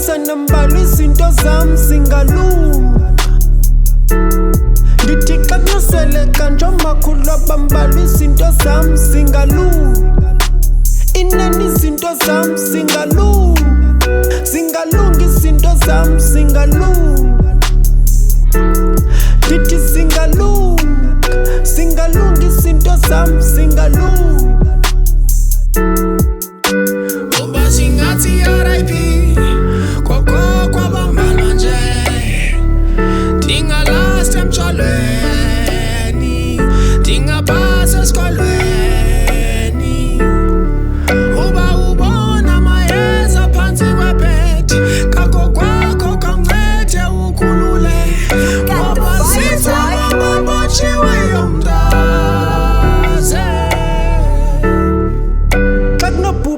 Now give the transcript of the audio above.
sanambala izinto zami zingalunga. Ngithi xa kuyoseleka nje amakhulu abambala izinto zami zingalunga. Inani izinto zami zingalunga. Zingalunga izinto zami zingalunga. Ngithi zingalunga. Zingalunga izinto zami zingalunga.